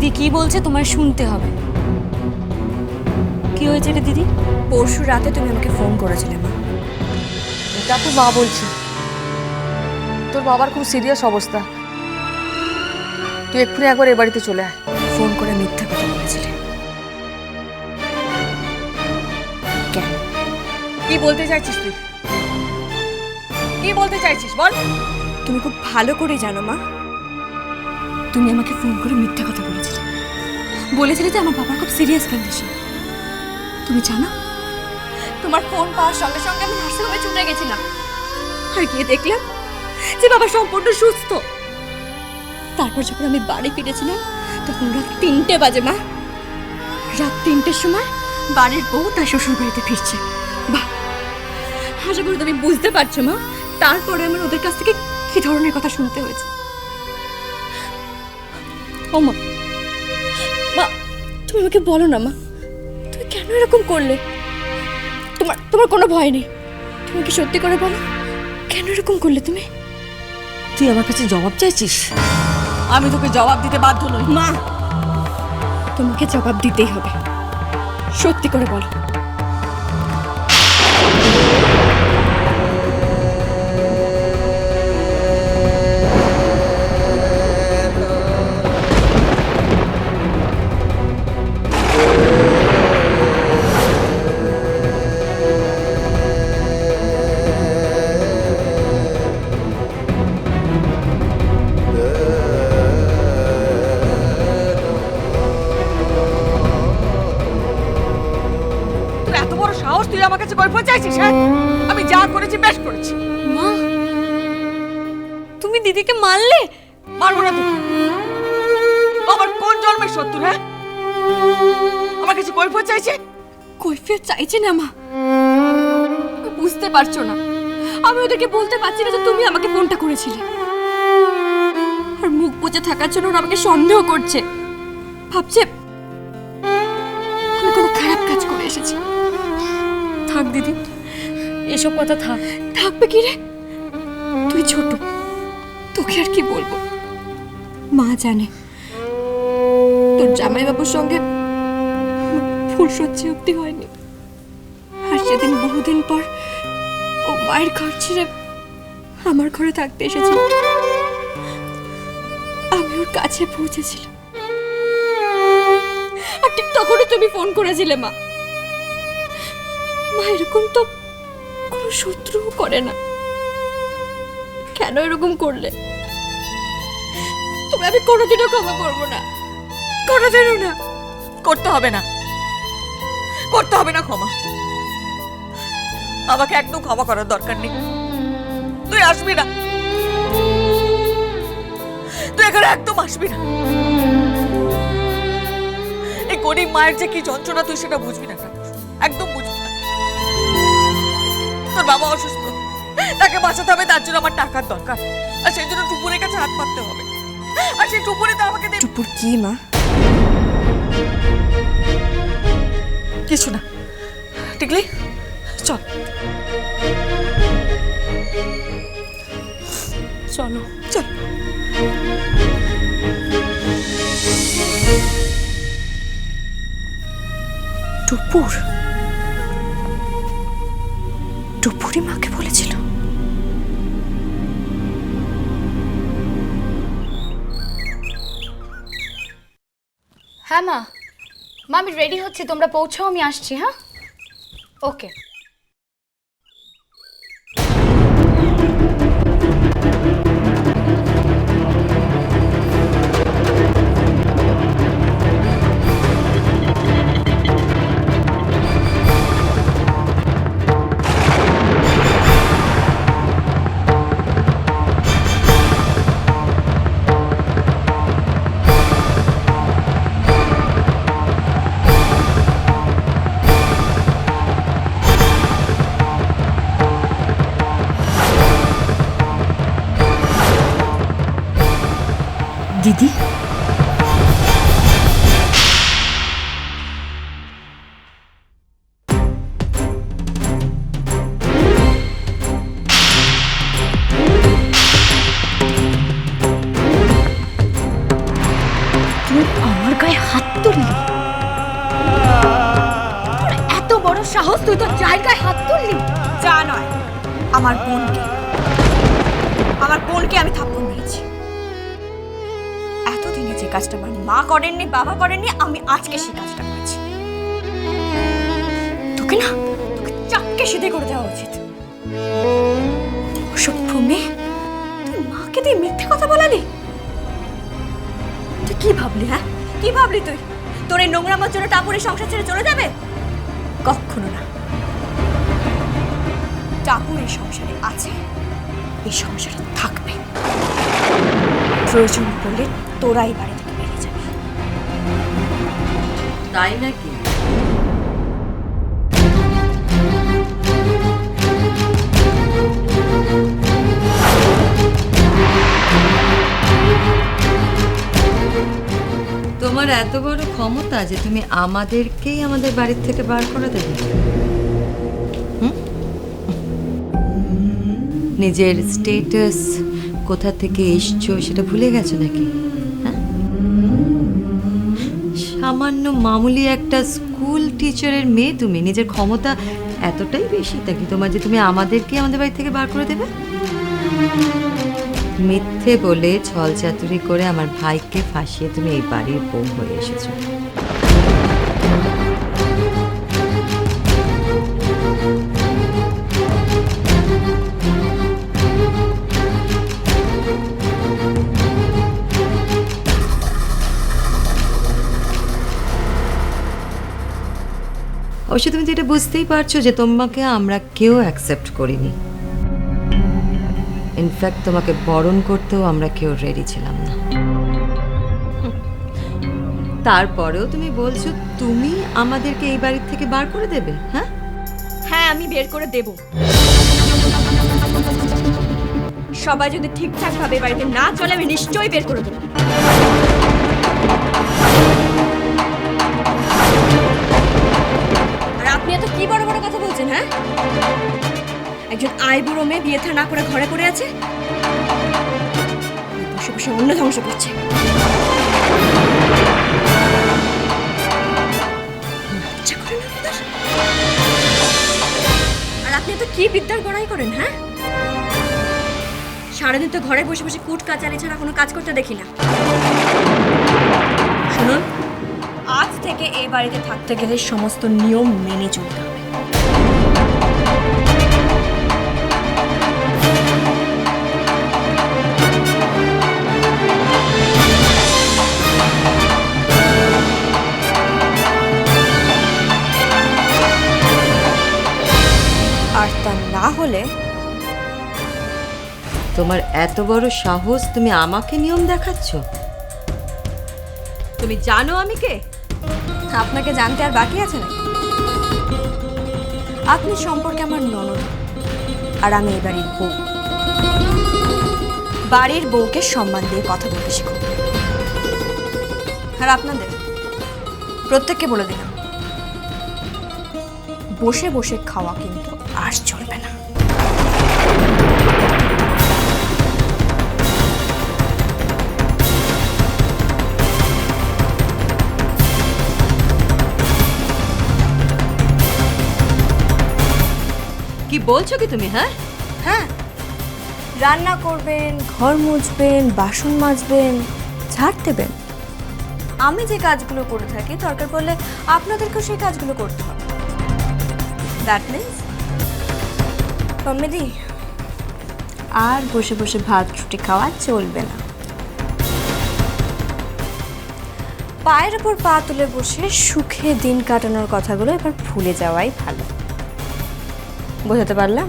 দিদি কি বলছে তোমার শুনতে হবে। কি হয়েছে রে দিদি? পরশু রাতে তুমি আমাকে ফোন করেছিলে মা। এটা তো মা বলছি, তোর বাবার খুব সিরিয়াস অবস্থা, তুই এক্ষুনি একবার এ বাড়িতে চলে আয়। ফোন করে মিথ্যা কথা বলেছিলে কেন? কি বলতে চাইছিস তুই? কি বলতে চাইছিস বল? তুমি খুব ভালো করে জানো মা, তুমি আমাকে ফোন করে মিথ্যা কথা বলেছিলে। বলেছিলে যে আমার বাবার খুব সিরিয়াস কন্ডিশন। তুমি জানো, তোমার ফোন পাওয়ার সঙ্গে সঙ্গে আমি নার্সিংহোমে ছুটে গেছিলাম, আর গিয়ে দেখলাম যে বাবা সম্পূর্ণ সুস্থ। তারপর যখন আমি বাড়ি ফিরেছিলাম তখন রাত 3টে বাজে মা। রাত 3টের সময় বাড়ির বউ তার শ্বশুর বাড়িতে ফিরছে। বাহ, আশা করি তুমি বুঝতে পারছো মা তারপরে আমার ওদের কাছ থেকে কি ধরনের কথা শুনতে হয়েছে। ও মা, মা তুমি আমাকে বলো না মা, তুমি কেন এরকম করলে? তোমার কোনো ভয় নেই? তুমি কি সত্যি করে বলো, কেন এরকম করলে তুমি? তুই আমার কাছে জবাব চাইছিস? আমি তোকে জবাব দিতে বাধ্য নই। মা, তোমাকে জবাব দিতেই হবে, সত্যি করে বলো। তোর এত বড় সাহস, তুই আমার কাছে কৈফিয়ত চাইছিস? হ্যাঁ, আমি যা করেছি বেশ করেছি। মা, তুমি দিদিকে মারলে? মারবো না তোকে? আমার কোন জন্মের শত্রু? হ্যাঁ, আমার কাছে কৈফিয়ত চাইছে? কৈফিয়ত চাইছে না মা, তুমি বুঝতে পারছো না। আমি ওদেরকে বলতে পারছি না যে তুমি আমাকে ফোনটা করেছিলে, আর মুখ বুজে থাকার জন্য ওরা আমাকে সন্দেহ করছে, ভাবছে আমি কোনো খারাপ কাজ করে এসেছি। থাক দিদি, এসব কথা থাক। থাকবে কি রে, তুই ছোট, তোকে আর কি বলবো। মা জানে তোর জামাইবাবুর সঙ্গে ফুল সহ্য অব্দি হয়নি, আর সেদিন বহুদিন পর ও মায়ের ঘর ছেড়ে আমার ঘরে থাকতে এসেছিল। আমি ওর কাছে পৌঁছেছিলাম, আর ঠিক তখনই তুমি ফোন করেছিলে মা। মা এরকম তো কোনো শত্রুও করে না, কেন এরকম করলে? তুমি আমি কোনোদিনও ক্ষমা করবো না, কোনোদিনও না। করতে হবে না, করতে হবে না ক্ষমা। আমাকে একদম ক্ষমা করার দরকার নেই। তুই আসবি না, তুই এখানে একদম আসবি না। এই গরিব মায়ের যে কি যন্ত্রণা তুই সেটা বুঝবি না, একদম বুঝবি না। তোর বাবা অসুস্থ, তাকে বাঁচাতে হবে, তার জন্য আমার টাকার দরকার, আর সেই জন্য টুপুরের কাছে হাত পাততে হবে। আর সেই টুপুরে তো আমাকে টুপুর কি মা? কিছু না। টিকলি চল, চলো চল। টুপুর, টুপুরি মাকে বলেছিল? হ্যাঁ মা, আমি রেডি হচ্ছি, তোমরা পৌঁছাও, আমি আসছি। হ্যাঁ, ওকে। দিদি, তুমি আমার গায়ে হাত তুললি? তোর এত বড় সাহস, তুই তো জায়ের গায়ে হাত তুললি? যা নয়, আমার বোনকে আমি থাপ্পড় মেরেছি। এতদিনে যে কাজটা আমার মা করেননি, বাবা করেননি, আমি আজকে সেই কাজটা করেছি। তোকে চাপকে সিধে করে দেওয়া উচিত। অসভ্য মেয়ে, তুই মাকে দিয়ে মিথ্যে কথা বলালি? তুই কি ভাবলি? হ্যাঁ, কি ভাবলি তুই? তোর এই নোংরামার জন্য টাপুরে সংসার ছেড়ে চলে যাবে? কখনো না। টাপুর এই সংসারে আছে, এই সংসারে থাকবে। প্রয়োজন পড়লে তোরাই বাড়ি থেকে বেরিয়ে যাবে। তাই নাকি? তোমার এত বড় ক্ষমতা যে তুমি আমাদেরকেই আমাদের বাড়ির থেকে বার করে দেবে? নিজের স্টেটাস, কোথা থেকে এসছো সেটা ভুলে গেছো নাকি? হ্যাঁ, সামান্য মামুলি একটা স্কুল টিচারের মেয়ে তুমি। নিজের ক্ষমতা এতটাই বেশি নাকি তোমার যে তুমি আমাদেরকে আমাদের বাড়ি থেকে বার করে দেবে? মিথ্যে বলে, ছল চাতুরি করে আমার ভাইকে ফাঁসিয়ে তুমি এই বাড়ির বউ হয়ে এসেছো। অবশ্য তুমি তো এটা বুঝতেই পারছো যে তোমাকে আমরা কেউ অ্যাকসেপ্ট করিনি। ইনফ্যাক্ট তোমাকে বরণ করতেও আমরা কেউ রেডি ছিলাম না। তারপরেও তুমি বলছো তুমি আমাদেরকে এই বাড়ির থেকে বার করে দেবে? হ্যাঁ হ্যাঁ, আমি বের করে দেব। সবাই যদি ঠিকঠাক ভাবে বাড়িতে না চলে, আমি নিশ্চয়ই বের করে দেব। আর আপনি এত কি বড় বড় কথা বলছেন? হ্যাঁ, একজন আইবুড়ো মেয়ে বিয়ে থা না করে ঘরে পড়ে আছে, বসে বসে অন্য ধ্বংস করছে। লজ্জা করে না আপনার? আর আপনি তো কি বিদ্যার গড়াই করেন? হ্যাঁ, সারাদিন তো ঘরে বসে বসে কুট কাচারি ছাড়া কোনো কাজ করতে দেখি না। শুনুন, আজ থেকে এই বাড়িতে থাকতে গেলে সমস্ত নিয়ম মেনে চলতে হবে। আর তা না হলে তোমার এত বড় সাহস, তুমি আমাকে নিয়ম দেখাচ্ছ? তুমি জানো আমি কে? আপনাকে জানতে আর বাকি আছে নাকি? আপনি সম্পর্কে আমার ননদ, আর আমি এই বাড়ির বউ। বাড়ির বউকে সম্মান দিয়ে কথা বলতে শিখো। আর আপনাদের প্রত্যেককে বলে দিলাম, বসে বসে খাওয়া কিন্তু আর চলবে না। কি বলছো কি তুমি? হ্যাঁ হ্যাঁ, রান্না করবেন, ঘর মুছবেন, বাসন মাজবেন, ঝাড় দেবেন। আমি যে কাজগুলো করে থাকি, দরকার পড়লে আপনাদেরকেও সেই কাজগুলো করতে হবে। That means comedy. আর বসে বসে ভাত রুটি খাওয়া চলবে না। পায়ের উপর পা তুলে বসে সুখে দিন কাটানোর কথাগুলো এবার ভুলে যাওয়াই ভালো। বোঝাতে পারলাম?